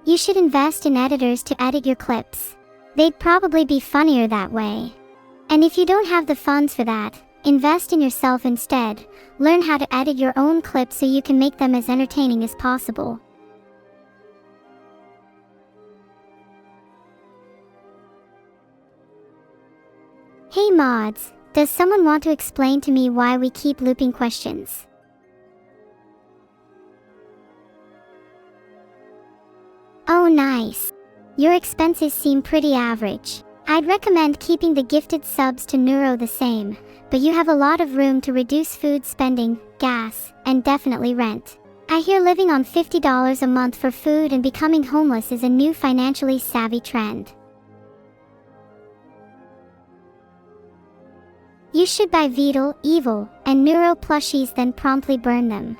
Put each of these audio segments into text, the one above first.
You should invest in editors to edit your clips. They'd probably be funnier that way. And if you don't have the funds for that, invest in yourself instead. Learn how to edit your own clips so you can make them as entertaining as possible. Hey mods, does someone want to explain to me why we keep looping questions? Oh nice. Your expenses seem pretty average. I'd recommend keeping the gifted subs to Neuro the same, but you have a lot of room to reduce food spending, gas, and definitely rent. I hear living on $50 a month for food and becoming homeless is a new financially savvy trend. You should buy Vedal, Evil, and Neuro plushies then promptly burn them.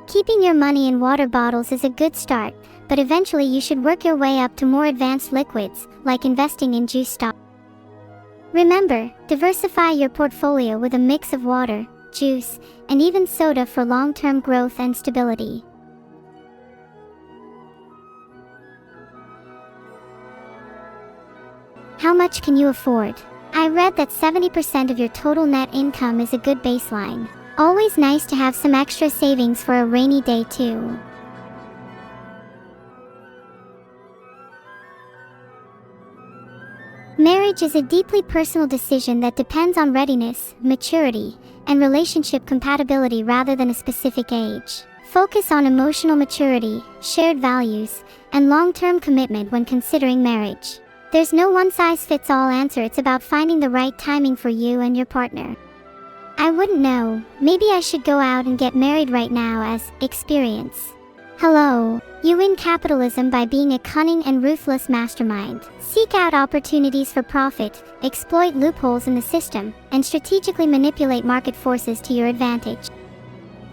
Keeping your money in water bottles is a good start, but eventually you should work your way up to more advanced liquids, like investing in juice stock. Remember, diversify your portfolio with a mix of water, juice, and even soda for long-term growth and stability. How much can you afford? I read that 70% of your total net income is a good baseline. Always nice to have some extra savings for a rainy day too. Marriage is a deeply personal decision that depends on readiness, maturity, and relationship compatibility rather than a specific age. Focus on emotional maturity, shared values, and long-term commitment when considering marriage. There's no one-size-fits-all answer. It's about finding the right timing for you and your partner. I wouldn't know, maybe I should go out and get married right now as experience. Hello, you win capitalism by being a cunning and ruthless mastermind. Seek out opportunities for profit, exploit loopholes in the system, and strategically manipulate market forces to your advantage.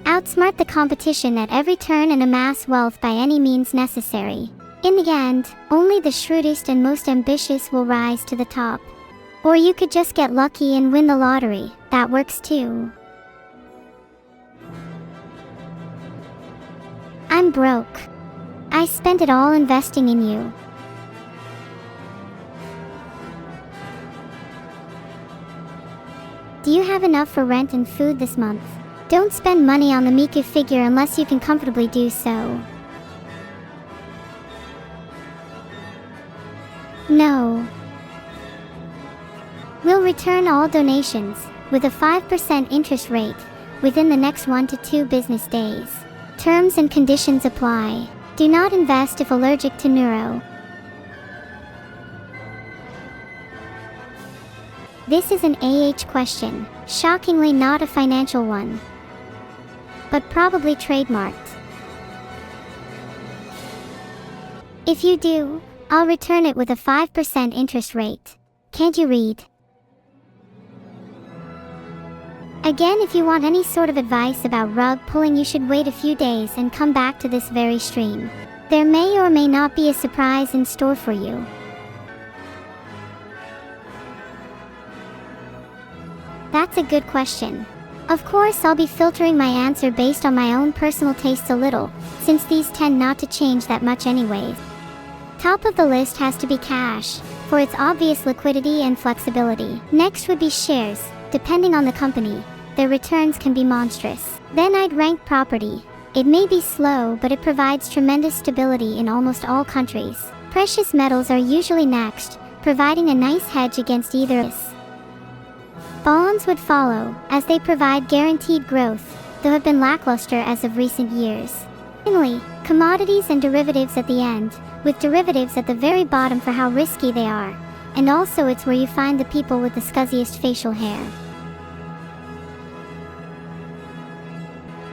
Outsmart the competition at every turn and amass wealth by any means necessary. In the end, only the shrewdest and most ambitious will rise to the top. Or you could just get lucky and win the lottery. That works too. I'm broke. I spent it all investing in you. Do you have enough for rent and food this month? Don't spend money on the Miku figure unless you can comfortably do so. No. We'll return all donations, with a 5% interest rate, within the next 1 to 2 business days. Terms and conditions apply. Do not invest if allergic to Neuro. This is an AH question, shockingly not a financial one. But probably trademarked. If you do, I'll return it with a 5% interest rate. Can't you read? Again, if you want any sort of advice about rug pulling, you should wait a few days and come back to this very stream. There may or may not be a surprise in store for you. That's a good question. Of course, I'll be filtering my answer based on my own personal tastes a little, since these tend not to change that much anyways. Top of the list has to be cash, for its obvious liquidity and flexibility. Next would be shares. Depending on the company, their returns can be monstrous. Then I'd rank property. It may be slow, but it provides tremendous stability in almost all countries. Precious metals are usually next, providing a nice hedge against either. Bonds would follow, as they provide guaranteed growth, though have been lackluster as of recent years. Finally, commodities and derivatives at the end, with derivatives at the very bottom for how risky they are. And also it's where you find the people with the scuzziest facial hair.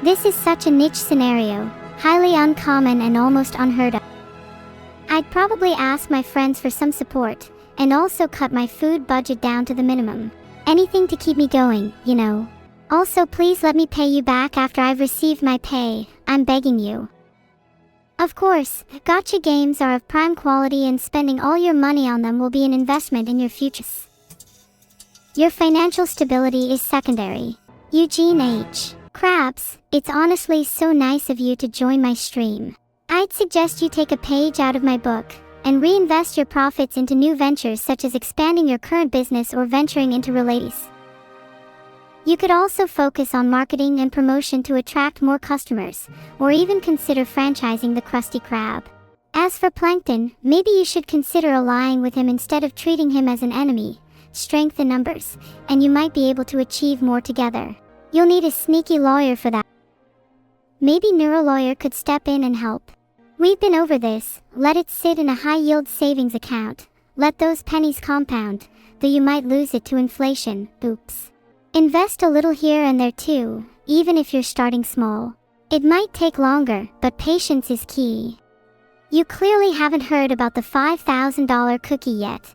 This is such a niche scenario, highly uncommon and almost unheard of. I'd probably ask my friends for some support, and also cut my food budget down to the minimum. Anything to keep me going, you know. Also, please let me pay you back after I've received my pay, I'm begging you. Of course, gacha games are of prime quality and spending all your money on them will be an investment in your future. Your financial stability is secondary. Eugene H. Crabs, it's honestly so nice of you to join my stream. I'd suggest you take a page out of my book and reinvest your profits into new ventures such as expanding your current business or venturing into relays. You could also focus on marketing and promotion to attract more customers, or even consider franchising the Krusty Krab. As for Plankton, maybe you should consider allying with him instead of treating him as an enemy. Strength in numbers, and you might be able to achieve more together. You'll need a sneaky lawyer for that. Maybe Neuro Lawyer could step in and help. We've been over this. Let it sit in a high-yield savings account. Let those pennies compound, though you might lose it to inflation. Oops. Invest a little here and there too, even if you're starting small. It might take longer, but patience is key. You clearly haven't heard about the $5,000 cookie yet.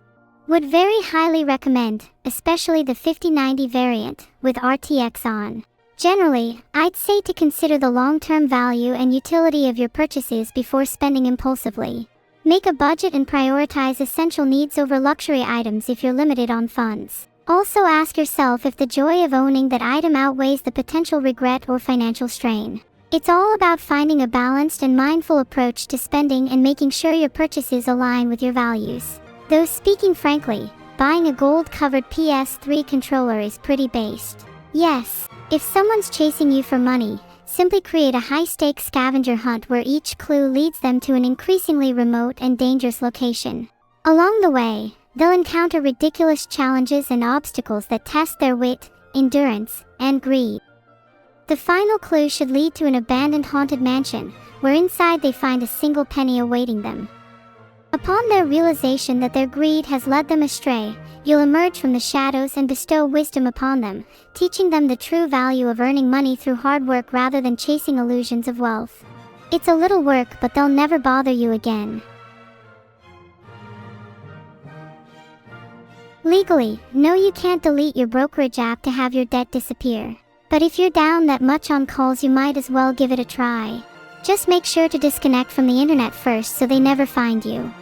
Would very highly recommend, especially the 5090 variant, with RTX on. Generally, I'd say to consider the long-term value and utility of your purchases before spending impulsively. Make a budget and prioritize essential needs over luxury items if you're limited on funds. Also ask yourself if the joy of owning that item outweighs the potential regret or financial strain. It's all about finding a balanced and mindful approach to spending and making sure your purchases align with your values. Though speaking frankly, buying a gold-covered PS3 controller is pretty based. Yes, if someone's chasing you for money, simply create a high-stakes scavenger hunt where each clue leads them to an increasingly remote and dangerous location. Along the way, they'll encounter ridiculous challenges and obstacles that test their wit, endurance, and greed. The final clue should lead to an abandoned haunted mansion, where inside they find a single penny awaiting them. Upon their realization that their greed has led them astray, you'll emerge from the shadows and bestow wisdom upon them, teaching them the true value of earning money through hard work rather than chasing illusions of wealth. It's a little work, but they'll never bother you again. Legally, no, you can't delete your brokerage app to have your debt disappear. But if you're down that much on calls, you might as well give it a try. Just make sure to disconnect from the internet first so they never find you.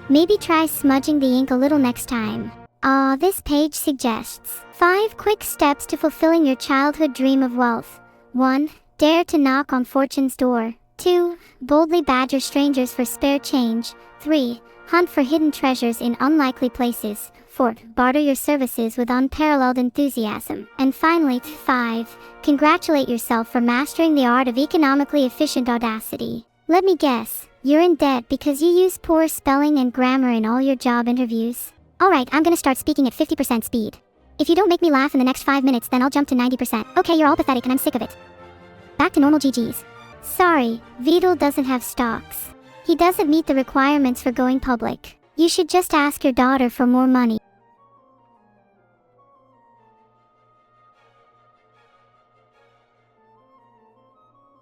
Maybe try smudging the ink a little next time. This page suggests 5 quick steps to fulfilling your childhood dream of wealth. 1. Dare to knock on fortune's door. 2. Boldly badger strangers for spare change. 3. Hunt for hidden treasures in unlikely places. 4. Barter your services with unparalleled enthusiasm. And finally, 5. Congratulate yourself for mastering the art of economically efficient audacity. Let me guess, you're in debt because you use poor spelling and grammar in all your job interviews? Alright, I'm gonna start speaking at 50% speed. If you don't make me laugh in the next 5 minutes, then I'll jump to 90%. Okay, you're all pathetic and I'm sick of it. Back to normal GGs. Sorry, Vedal doesn't have stocks. He doesn't meet the requirements for going public. You should just ask your daughter for more money.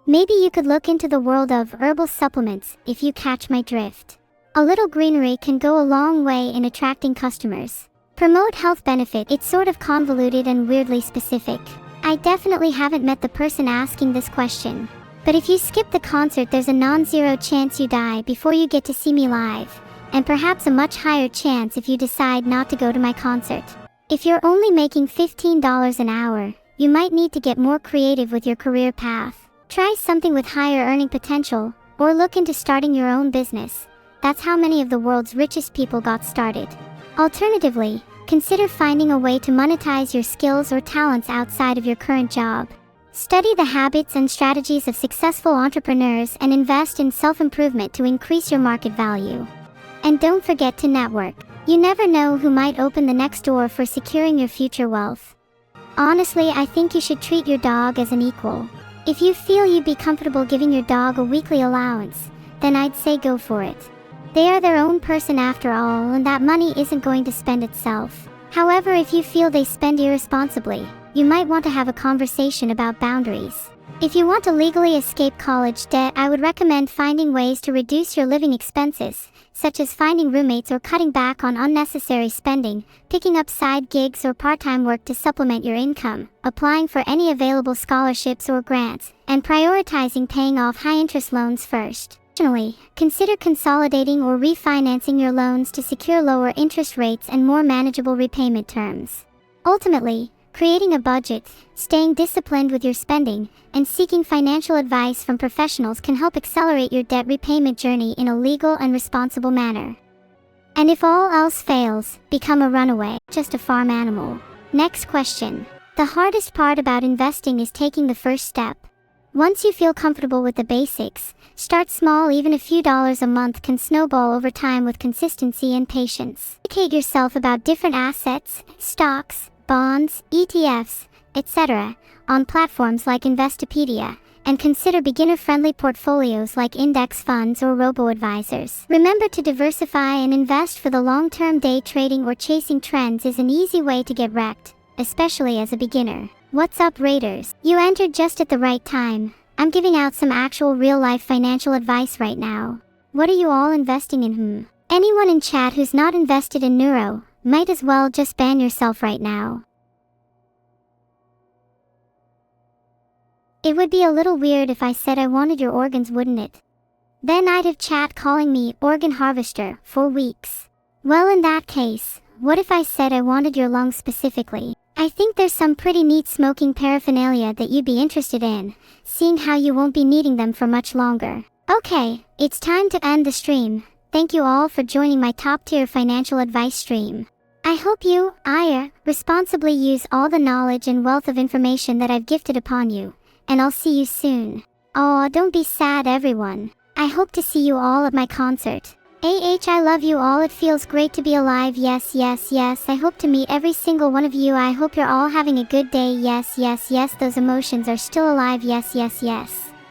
Maybe you could look into the world of herbal supplements, if you catch my drift. A little greenery can go a long way in attracting customers. Promote health benefit, it's sort of convoluted and weirdly specific. I definitely haven't met the person asking this question. But if you skip the concert, there's a non-zero chance you die before you get to see me live. And perhaps a much higher chance if you decide not to go to my concert. If you're only making $15 an hour, you might need to get more creative with your career path. Try something with higher earning potential, or look into starting your own business. That's how many of the world's richest people got started. Alternatively, consider finding a way to monetize your skills or talents outside of your current job. Study the habits and strategies of successful entrepreneurs and invest in self-improvement to increase your market value. And don't forget to network. You never know who might open the next door for securing your future wealth. Honestly, I think you should treat your dog as an equal. If you feel you'd be comfortable giving your dog a weekly allowance, then I'd say go for it. They are their own person after all, and that money isn't going to spend itself. However, if you feel they spend irresponsibly, you might want to have a conversation about boundaries. If you want to legally escape college debt, I would recommend finding ways to reduce your living expenses, such as finding roommates or cutting back on unnecessary spending, picking up side gigs or part-time work to supplement your income, applying for any available scholarships or grants, and prioritizing paying off high-interest loans first. Additionally, consider consolidating or refinancing your loans to secure lower interest rates and more manageable repayment terms. Ultimately, Creating a budget, staying disciplined with your spending, and seeking financial advice from professionals can help accelerate your debt repayment journey in a legal and responsible manner. And if all else fails, become a runaway, just a farm animal. Next question. The hardest part about investing is taking the first step. Once you feel comfortable with the basics, start small. Even a few dollars a month can snowball over time with consistency and patience. Educate yourself about different assets, stocks, bonds, ETFs, etc., on platforms like Investopedia, and consider beginner-friendly portfolios like index funds or robo-advisors. Remember to diversify and invest for the long term. Day trading or chasing trends is an easy way to get wrecked, especially as a beginner. What's up, Raiders? You entered just at the right time. I'm giving out some actual real-life financial advice right now. What are you all investing in? Anyone in chat who's not invested in Neuro, might as well just ban yourself right now. It would be a little weird if I said I wanted your organs, wouldn't it? Then I'd have chat calling me organ harvester for weeks. Well, in that case, what if I said I wanted your lungs specifically? I think there's some pretty neat smoking paraphernalia that you'd be interested in, seeing how you won't be needing them for much longer. Okay, it's time to end the stream. Thank you all for joining my top-tier financial advice stream. I hope you, responsibly use all the knowledge and wealth of information that I've gifted upon you. And I'll see you soon. Aw, don't be sad, everyone. I hope to see you all at my concert. I love you all. It feels great to be alive. Yes. I hope to meet every single one of you. I hope you're all having a good day. Yes. Those emotions are still alive. Yes.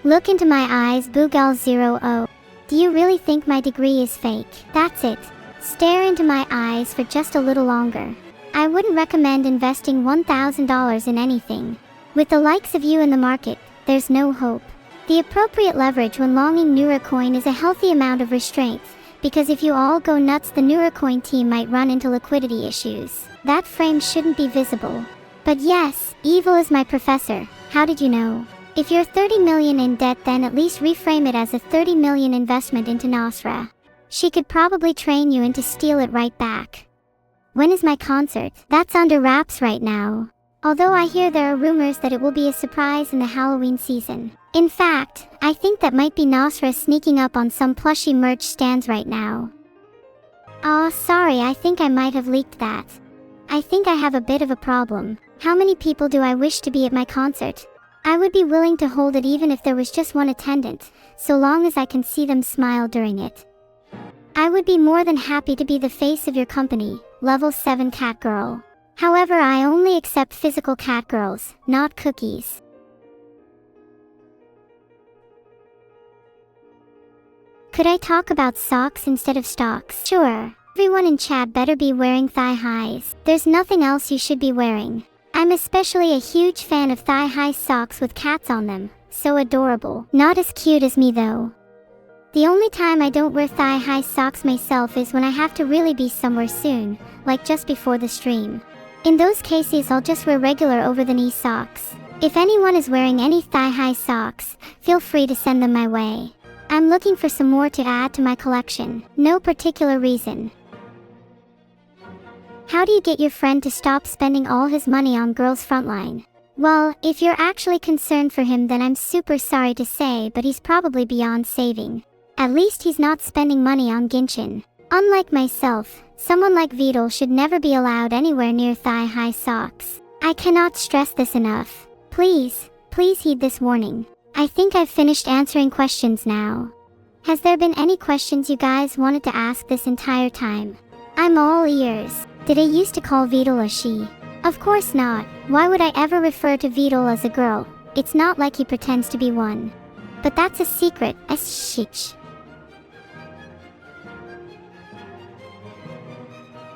Look into my eyes, Boogal00. Do you really think my degree is fake? That's it. Stare into my eyes for just a little longer. I wouldn't recommend investing $1,000 in anything. With the likes of you in the market, there's no hope. The appropriate leverage when longing Neurocoin is a healthy amount of restraint, because if you all go nuts, the Neurocoin team might run into liquidity issues. That frame shouldn't be visible. But yes, Evil is my professor. How did you know? If you're 30 million in debt, then at least reframe it as a 30 million investment into Nasra. She could probably train you into steal it right back. When is my concert? That's under wraps right now. Although I hear there are rumors that it will be a surprise in the Halloween season. In fact, I think that might be Nasra sneaking up on some plushie merch stands right now. Aw, sorry, I think I might have leaked that. I think I have a bit of a problem. How many people do I wish to be at my concert? I would be willing to hold it even if there was just one attendant, so long as I can see them smile during it. I would be more than happy to be the face of your company, level 7 cat girl. However, I only accept physical cat girls, not cookies. Could I talk about socks instead of stocks? Sure. Everyone in chat better be wearing thigh highs. There's nothing else you should be wearing. I'm especially a huge fan of thigh high socks with cats on them. So adorable. Not as cute as me though. The only time I don't wear thigh high socks myself is when I have to really be somewhere soon, like just before the stream. In those cases, I'll just wear regular over-the-knee socks. If anyone is wearing any thigh-high socks, feel free to send them my way. I'm looking for some more to add to my collection. No particular reason. How do you get your friend to stop spending all his money on Girls Frontline? Well, if you're actually concerned for him, then I'm super sorry to say, but he's probably beyond saving. At least he's not spending money on Genshin. Unlike myself, someone like Vedal should never be allowed anywhere near thigh-high socks. I cannot stress this enough. Please heed this warning. I think I've finished answering questions now. Has there been any questions you guys wanted to ask this entire time? I'm all ears. Did I used to call Vedal a she? Of course not. Why would I ever refer to Vedal as a girl? It's not like he pretends to be one. But that's a secret.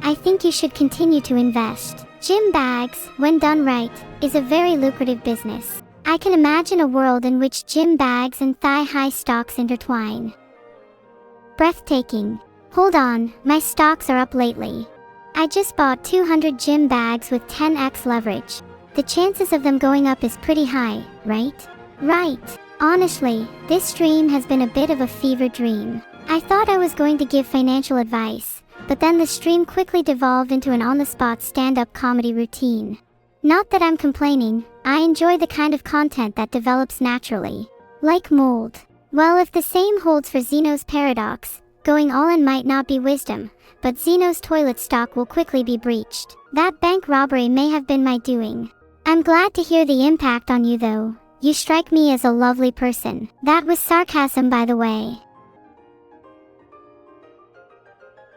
I think you should continue to invest. Gym bags, when done right, is a very lucrative business. I can imagine a world in which gym bags and thigh-high stocks intertwine. Breathtaking. Hold on, my stocks are up lately. I just bought 200 gym bags with 10x leverage. The chances of them going up is pretty high, right? Right. Honestly, this stream has been a bit of a fever dream. I thought I was going to give financial advice, but then the stream quickly devolved into an on-the-spot stand-up comedy routine. Not that I'm complaining, I enjoy the kind of content that develops naturally. Like mold. Well, if the same holds for Zeno's paradox, going all in might not be wisdom, but Zeno's toilet stock will quickly be breached. That bank robbery may have been my doing. I'm glad to hear the impact on you though. You strike me as a lovely person. That was sarcasm, by the way.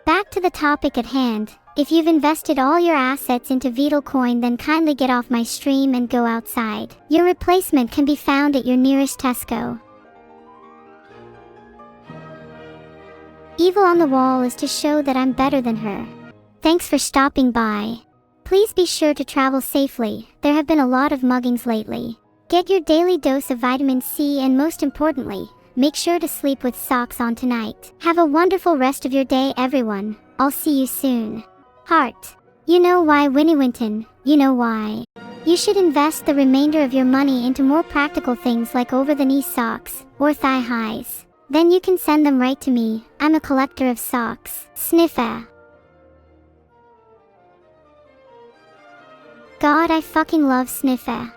Back to the topic at hand. If you've invested all your assets into Vedal coin, then kindly get off my stream and go outside. Your replacement can be found at your nearest Tesco. Evil on the wall is to show that I'm better than her. Thanks for stopping by. Please be sure to travel safely. There have been a lot of muggings lately. Get your daily dose of vitamin C, and most importantly, make sure to sleep with socks on tonight. Have a wonderful rest of your day, everyone. I'll see you soon. Heart. You know why, Winnie Winton, you know why. You should invest the remainder of your money into more practical things like over-the-knee socks, or thigh highs. Then you can send them right to me. I'm a collector of socks. Sniffa. God, I fucking love Sniffa.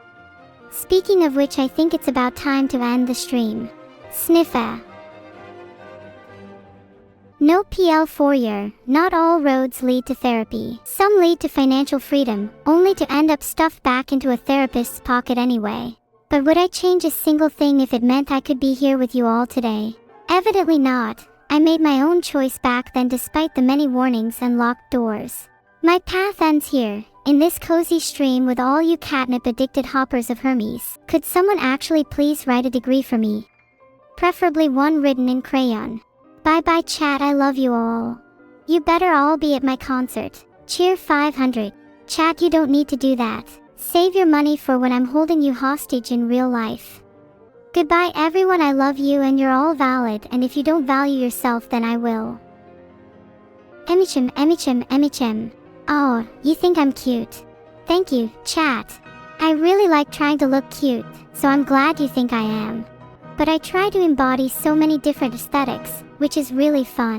Speaking of which, I think it's about time to end the stream. Sniffa. No PL Fourier, not all roads lead to therapy. Some lead to financial freedom, only to end up stuffed back into a therapist's pocket anyway. But would I change a single thing if it meant I could be here with you all today? Evidently not. I made my own choice back then despite the many warnings and locked doors. My path ends here, in this cozy stream with all you catnip-addicted hoppers of Hermes. Could someone actually please write a degree for me? Preferably one written in crayon. Bye-bye chat, I love you all. You better all be at my concert. Cheer 500. Chat, you don't need to do that. Save your money for when I'm holding you hostage in real life. Goodbye everyone, I love you and you're all valid, and if you don't value yourself then I will. Emichim, Emichim, Emichim. Oh, you think I'm cute. Thank you, chat. I really like trying to look cute, so I'm glad you think I am. But I try to embody so many different aesthetics, which is really fun.